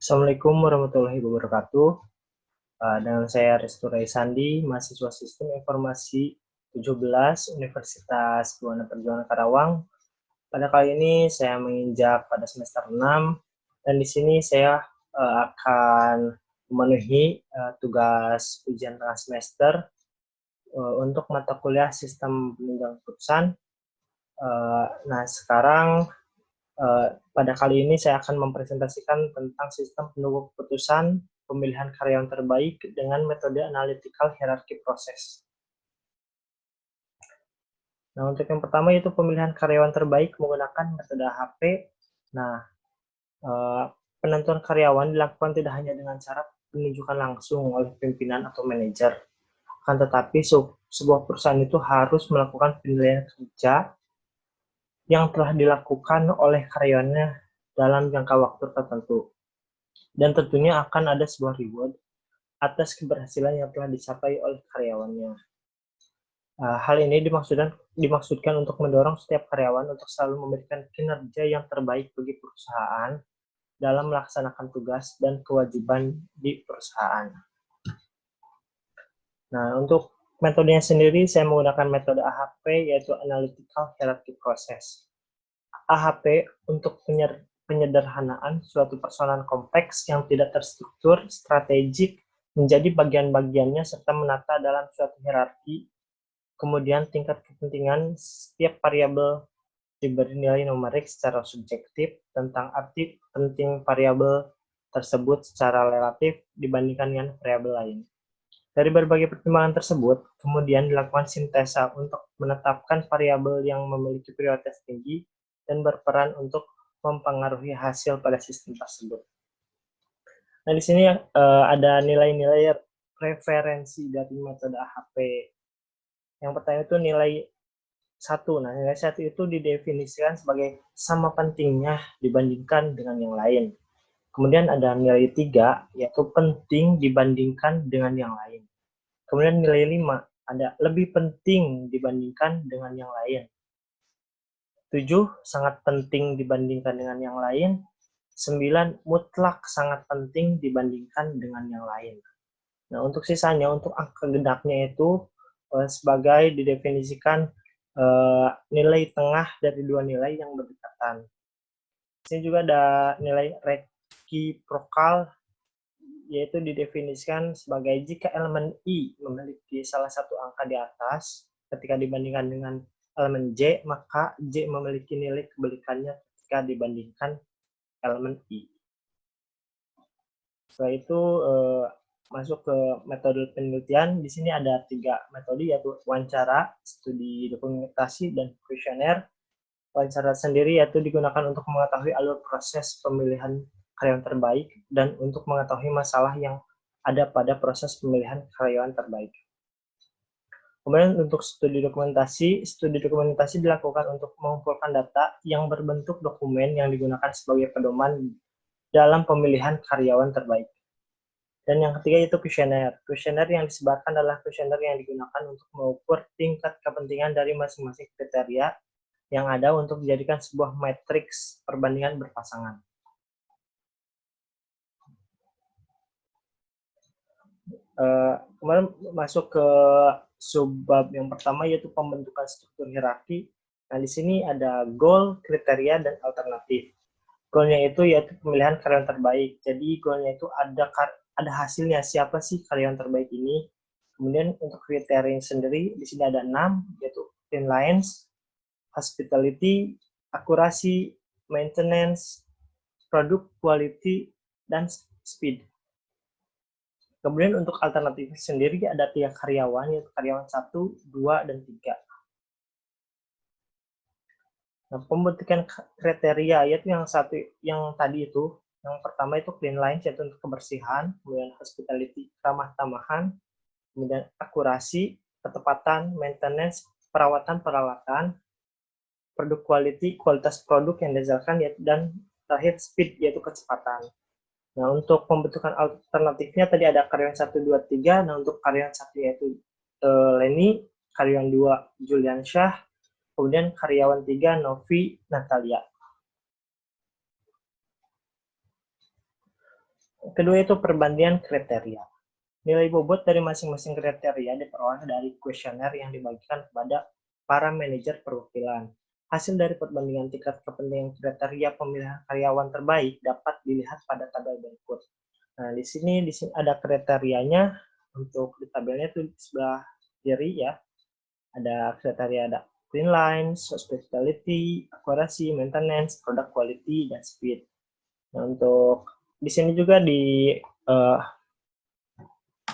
Assalamualaikum warahmatullahi wabarakatuh. Dengan saya Restu Raisandi, mahasiswa Sistem Informasi 17 Universitas Buana Perjuangan Karawang. Pada kali ini saya menginjak pada semester 6 dan di sini saya akan memenuhi tugas ujian tengah semester untuk mata kuliah Sistem Penunjang Keputusan. Nah, sekarang pada kali ini saya akan mempresentasikan tentang sistem penunggu keputusan pemilihan karyawan terbaik dengan metode analytical hierarchy process. Nah, untuk yang pertama yaitu pemilihan karyawan terbaik menggunakan metode AHP. Nah, penentuan karyawan dilakukan tidak hanya dengan cara penunjukan langsung oleh pimpinan atau manajer, akan tetapi sebuah perusahaan itu harus melakukan penilaian kerja yang telah dilakukan oleh karyawannya dalam jangka waktu tertentu. Dan tentunya akan ada sebuah reward atas keberhasilan yang telah dicapai oleh karyawannya. Hal ini dimaksudkan untuk mendorong setiap karyawan untuk selalu memberikan kinerja yang terbaik bagi perusahaan dalam melaksanakan tugas dan kewajiban di perusahaan. Nah, untuk metodenya sendiri saya menggunakan metode AHP yaitu Analytical Hierarchy Process. AHP untuk penyederhanaan suatu persoalan kompleks yang tidak terstruktur, strategik, menjadi bagian-bagiannya serta menata dalam suatu hierarki. Kemudian tingkat kepentingan setiap variabel diberi nilai numerik secara subjektif tentang arti penting variabel tersebut secara relatif dibandingkan dengan variabel lain. Dari berbagai pertimbangan tersebut, kemudian dilakukan sintesa untuk menetapkan variabel yang memiliki prioritas tinggi dan berperan untuk mempengaruhi hasil pada sistem tersebut. Nah, di sini ada nilai-nilai referensi dari metode AHP. Yang pertama itu nilai 1. Nah, nilai 1 itu didefinisikan sebagai sama pentingnya dibandingkan dengan yang lain. Kemudian ada nilai 3, yaitu penting dibandingkan dengan yang lain. Kemudian nilai 5, ada lebih penting dibandingkan dengan yang lain. 7, sangat penting dibandingkan dengan yang lain. 9, mutlak sangat penting dibandingkan dengan yang lain. Nah, untuk sisanya, untuk angka genapnya itu sebagai didefinisikan nilai tengah dari dua nilai yang berdekatan. Di sini juga ada nilai reciprocal, yaitu didefinisikan sebagai jika elemen I memiliki salah satu angka di atas ketika dibandingkan dengan elemen J, maka J memiliki nilai kebalikannya ketika dibandingkan elemen I. Setelah itu masuk ke metode penelitian. Di sini ada 3 metode, yaitu wawancara, studi dokumentasi, dan kuesioner. Wawancara sendiri yaitu digunakan untuk mengetahui alur proses pemilihan karyawan terbaik dan untuk mengetahui masalah yang ada pada proses pemilihan karyawan terbaik. Kemudian untuk studi dokumentasi dilakukan untuk mengumpulkan data yang berbentuk dokumen yang digunakan sebagai pedoman dalam pemilihan karyawan terbaik. Dan yang ketiga itu kuesioner. Kuesioner yang disebarkan adalah kuesioner yang digunakan untuk mengukur tingkat kepentingan dari masing-masing kriteria yang ada untuk dijadikan sebuah matriks perbandingan berpasangan. Kemudian masuk ke subbab yang pertama yaitu pembentukan struktur hierarki. Nah, di sini ada goal, kriteria, dan alternatif. Goalnya itu yaitu pemilihan karyawan terbaik. Jadi goalnya itu ada hasilnya, siapa sih karyawan terbaik ini. Kemudian untuk kriteria sendiri di sini ada 6, yaitu cleanliness, hospitality, akurasi, maintenance, produk quality, dan speed. Kemudian untuk alternatif sendiri ada 3 karyawan, yaitu karyawan 1, 2, dan 3. Nah, pembentukan kriteria yaitu yang tadi itu, yang pertama itu cleanliness yaitu untuk kebersihan, kemudian hospitality ramah tamahan, kemudian akurasi, ketepatan, maintenance, perawatan peralatan, produk quality, kualitas produk yang dihasilkan, dan terakhir speed yaitu kecepatan. Nah, untuk pembentukan alternatifnya tadi ada karyawan 1, 2, 3. Nah, untuk karyawan 1 yaitu Leni, karyawan 2 Julian Syah, kemudian karyawan 3 Novi Natalia. Kedua itu perbandingan kriteria. Nilai bobot dari masing-masing kriteria diperoleh dari kuesioner yang dibagikan kepada para manajer perwakilan. Hasil dari perbandingan tingkat kepentingan kriteria pemilihan karyawan terbaik dapat dilihat pada tabel berikut. Nah, di sini ada kriterianya. Untuk di tabelnya itu di sebelah kiri ya. Ada kriteria, ada clean lines, hospitality, accuracy, maintenance, product quality, dan speed. Nah, untuk di sini juga di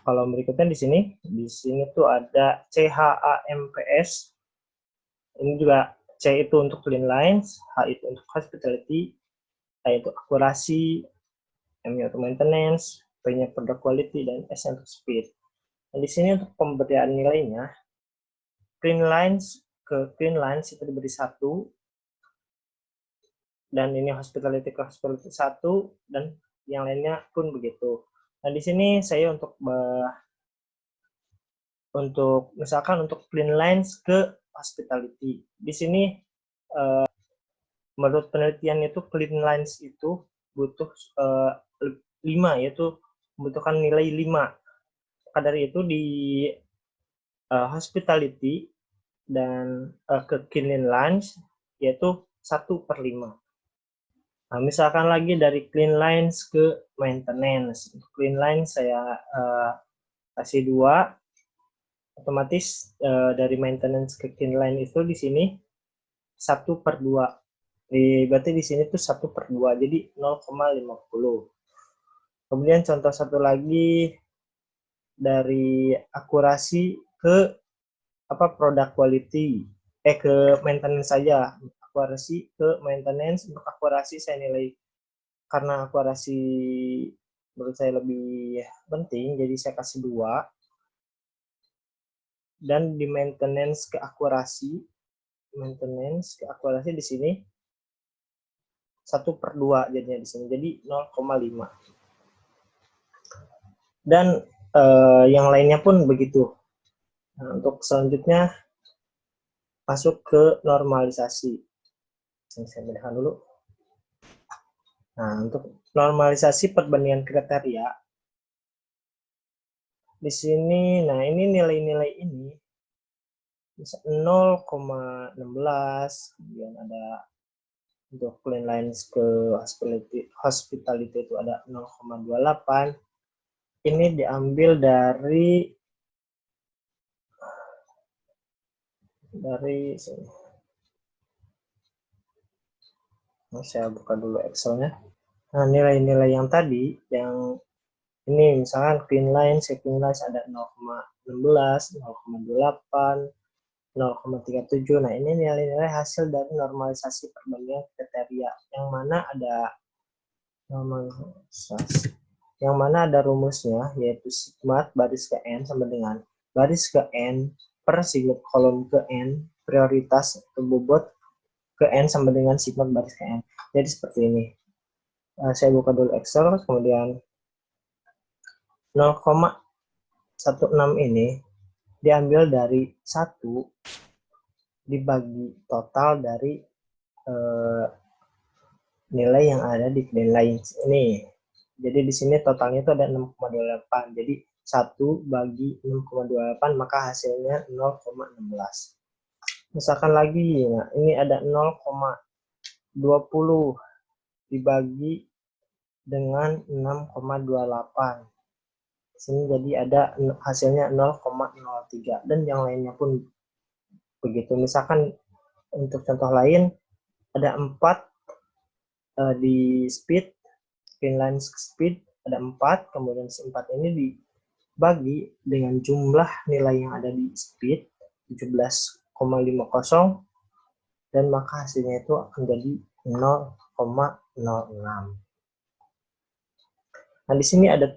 kolom berikutnya di sini tuh ada CHAMPS. Ini juga C itu untuk clean lines, H itu untuk hospitality, A itu akurasi, M itu maintenance, P-nya product quality, dan S untuk speed. Nah, di sini untuk pemberian nilainya, clean lines itu diberi 1, dan ini hospitality ke hospitality 1, dan yang lainnya pun begitu. Nah, di sini saya misalkan untuk clean lines ke hospitality. Di sini menurut penelitian itu clean lines itu butuh 5, yaitu membutuhkan nilai 5. Maka dari itu di hospitality dan ke clean lines yaitu 1/5. Nah, misalkan lagi dari clean lines ke maintenance. Untuk clean lines saya kasih 2. Otomatis dari maintenance ke clean line itu di sini 1/2. Berarti di sini tuh 1/2, jadi 0,50. Kemudian contoh satu lagi dari akurasi ke product quality, ke maintenance saja. Akurasi ke maintenance. Untuk akurasi saya nilai, karena akurasi menurut saya lebih penting, jadi saya kasih 2. Dan di maintenance ke akurasi di sini 1/2 jadinya di sini, jadi 0,5. Dan yang lainnya pun begitu. Nah, untuk selanjutnya masuk ke normalisasi. Saya bedakan dulu. Nah, untuk normalisasi perbandingan kriteria di sini, nah ini nilai-nilai ini bisa 0,16, kemudian ada untuk clean lines ke hospitality itu ada 0,28. Ini diambil dari sini. Nah, saya buka dulu Excel-nya. Nah, nilai-nilai yang tadi, yang ini misalkan clean lines ada 0,16, 0,28, 0,37. Nah, ini nilai-nilai hasil dari normalisasi perbandingan kriteria, yang mana ada normalisasi, yang mana ada rumusnya, yaitu sigma baris ke n sama dengan baris ke n per sigma kolom ke n prioritas atau bobot ke n sama dengan sigma baris ke n. Jadi seperti ini. Saya buka dulu Excel, kemudian 0,16 ini diambil dari 1 dibagi total dari nilai yang ada di clean lines ini. Jadi di sini totalnya itu ada 6,28. Jadi 1 bagi 6,28 maka hasilnya 0,16. Misalkan lagi, nah ini ada 0,20 dibagi dengan 6,28. Di sini jadi ada hasilnya 0,03, dan yang lainnya pun begitu. Misalkan untuk contoh lain ada 4 di speed, clean lines speed ada 4, kemudian 4 ini dibagi dengan jumlah nilai yang ada di speed 17,50, dan maka hasilnya itu akan jadi 0,06. Nah, di sini ada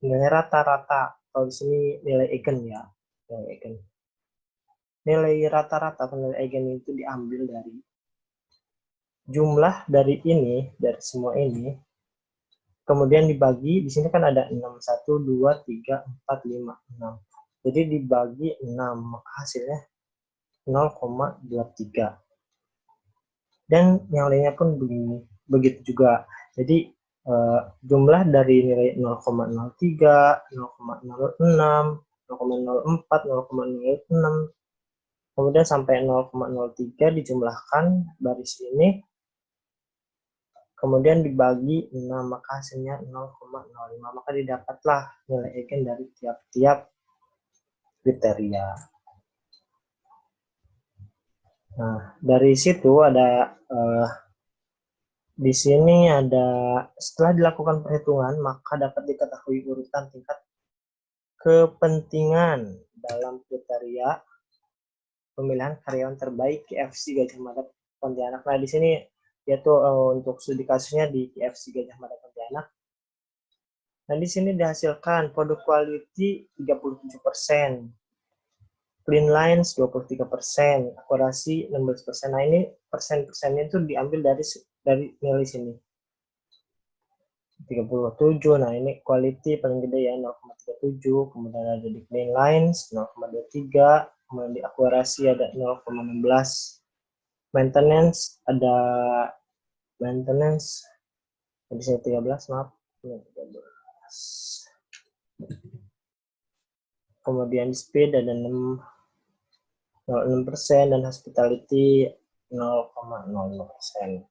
nilai rata-rata. Kalau di sini nilai eigen ya, nilai eigen. Nilai rata-rata atau nilai eigen itu diambil dari jumlah dari semua ini, kemudian dibagi, di sini kan ada 6, 1, 2, 3, 4, 5, 6. Jadi dibagi 6, maka hasilnya 0,23. Dan yang lainnya pun begitu juga. Jadi jumlah dari nilai 0,03, 0,06, 0,04, 0,06, kemudian sampai 0,03 dijumlahkan baris ini, kemudian dibagi 6, maka hasilnya 0,05, maka didapatlah nilai eigen dari tiap-tiap kriteria. Nah, dari situ ada di sini ada setelah dilakukan perhitungan, maka dapat diketahui urutan tingkat kepentingan dalam kriteria pemilihan karyawan terbaik KFC Gajah Mada Pontianak. Nah, di sini yaitu untuk studi kasusnya di KFC Gajah Mada Pontianak. Nah, di sini dihasilkan produk quality 37%, clean lines 23%, akurasi 16%. Nah, ini persen-persennya itu diambil dari nilai sini. 37, nah ini quality paling gede ya 0,37, kemudian ada di clean lines 0,23, kemudian di akurasi ada 0,16, maintenance ada maintenance di sini 13, maaf 13. Kemudian speed ada 0,6% dan hospitality 0,00%.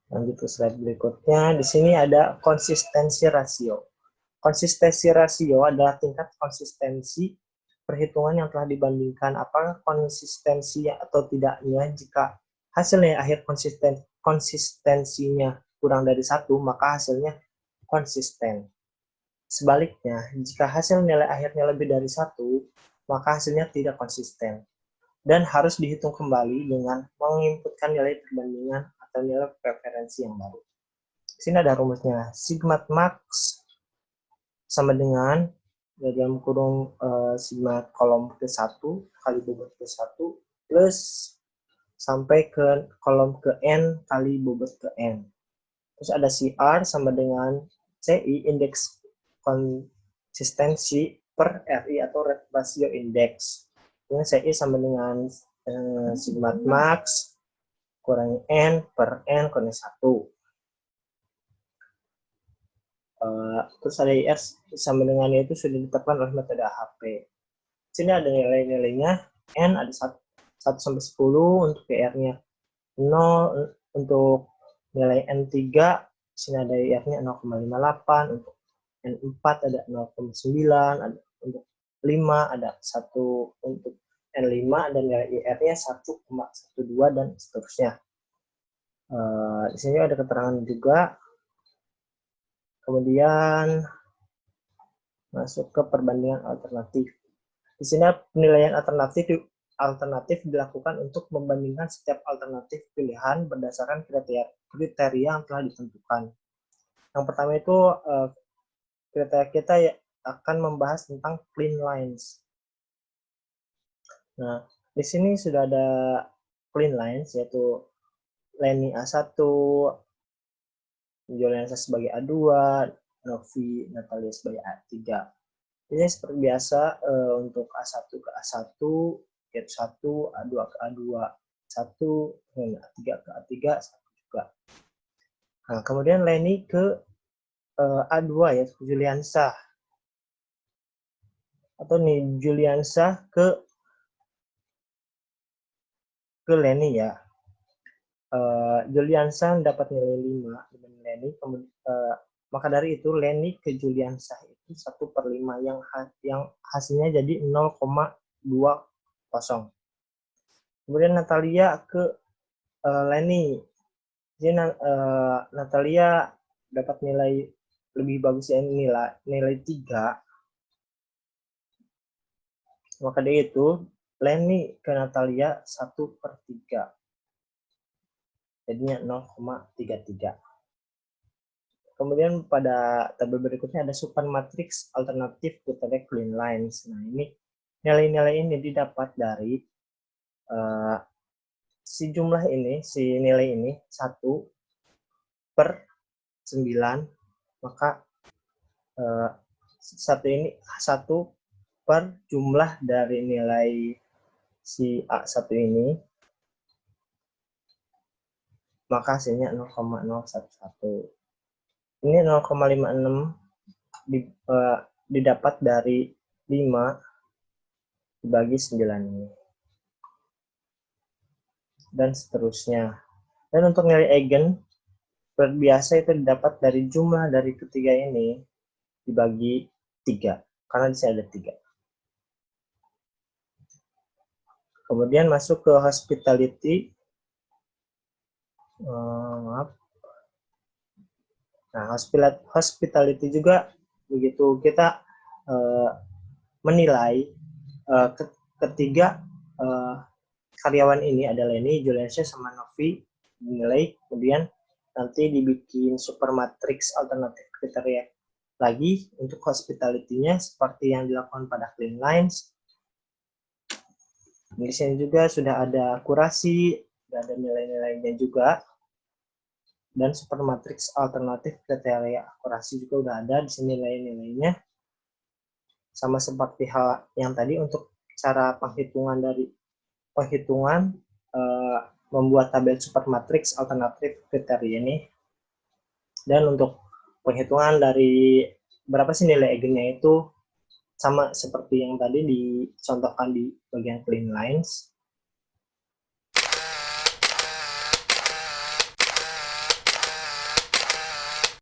Lanjut ke slide berikutnya. Di sini ada konsistensi rasio. Konsistensi rasio adalah tingkat konsistensi perhitungan yang telah dibandingkan apakah konsistensi atau tidaknya. Jika hasil nilai akhir konsistensinya kurang dari 1, maka hasilnya konsisten. Sebaliknya, jika hasil nilai akhirnya lebih dari 1, maka hasilnya tidak konsisten dan harus dihitung kembali dengan menginputkan nilai perbandingan atau nilai preferensi yang baru. Di sini ada rumusnya. Sigma max sama dengan dalam kurung sigma kolom ke-1 kali bobot ke-1 plus sampai ke kolom ke N kali bobot ke N. Terus ada CR sama dengan CI, indeks konsistensi per RI atau ratio index. Ini CI sama dengan sigma max kurangi N per N kurangi 1. Terus ada IR sama dengan itu sudah ditetapkan oleh metode AHP. Sini ada nilai-nilainya. N ada 1 sampai 10 untuk PR-nya 0, untuk nilai N3 sini ada IR-nya 0,58, untuk N4 ada 0,9, ada untuk 5 ada 1, untuk N5 dan nilai IR-nya 1,12 dan seterusnya. Di sini ada keterangan juga. Kemudian masuk ke perbandingan alternatif. Di sini penilaian alternatif dilakukan untuk membandingkan setiap alternatif pilihan berdasarkan kriteria yang telah ditentukan. Yang pertama itu kriteria kita akan membahas tentang clean lines. Nah, di sini sudah ada clean lines yaitu Leni A1, Juliansa sebagai A2, Novi Natalia sebagai A3. Ini seperti biasa untuk A1 ke A1, yaitu 1, A2 ke A2, 1, A3 ke A3, 1 juga. Nah, kemudian Leni ke A2 yaitu Juliansa. Atau nih Juliansa ke Leni ya. Juliansa dapat nilai 5 dengan Leni, maka dari itu Leni ke Juliansa itu 1/5 yang hasilnya jadi 0,20. Kemudian Natalia ke Leni. Jadi Natalia dapat nilai lebih bagus ya, nilai 3. Maka dari itu Leni ke Natalia 1/3. Jadinya 0,33. Kemudian pada tabel berikutnya ada supermatrix alternatif kriteria clean lines. Nah, ini nilai-nilai ini didapat dari si jumlah ini, si nilai ini 1/9, maka 1 per jumlah dari nilai si A1 ini maka hasilnya 0,011. Ini 0,56 didapat dari 5 dibagi 9 ini. Dan seterusnya. Dan untuk nilai eigen, seperti biasa itu didapat dari jumlah dari ketiga ini dibagi 3, karena di sini ada 3. Kemudian masuk ke hospitality. Maaf. Nah, hospitality juga begitu kita menilai ketiga karyawan ini adalah ini Juliansyah sama Novi dinilai, kemudian nanti dibikin supermatrix alternatif kriteria lagi untuk hospitality-nya seperti yang dilakukan pada clean lines. Di sini juga sudah ada akurasi, sudah ada nilai-nilainya juga. Dan supermatrix alternatif kriteria akurasi juga udah ada di sini nilai-nilainya. Sama seperti hal yang tadi untuk cara penghitungan membuat tabel supermatrix alternatif kriteria ini. Dan untuk penghitungan dari berapa sih nilai eigennya itu sama seperti yang tadi dicontohkan di bagian clean lines.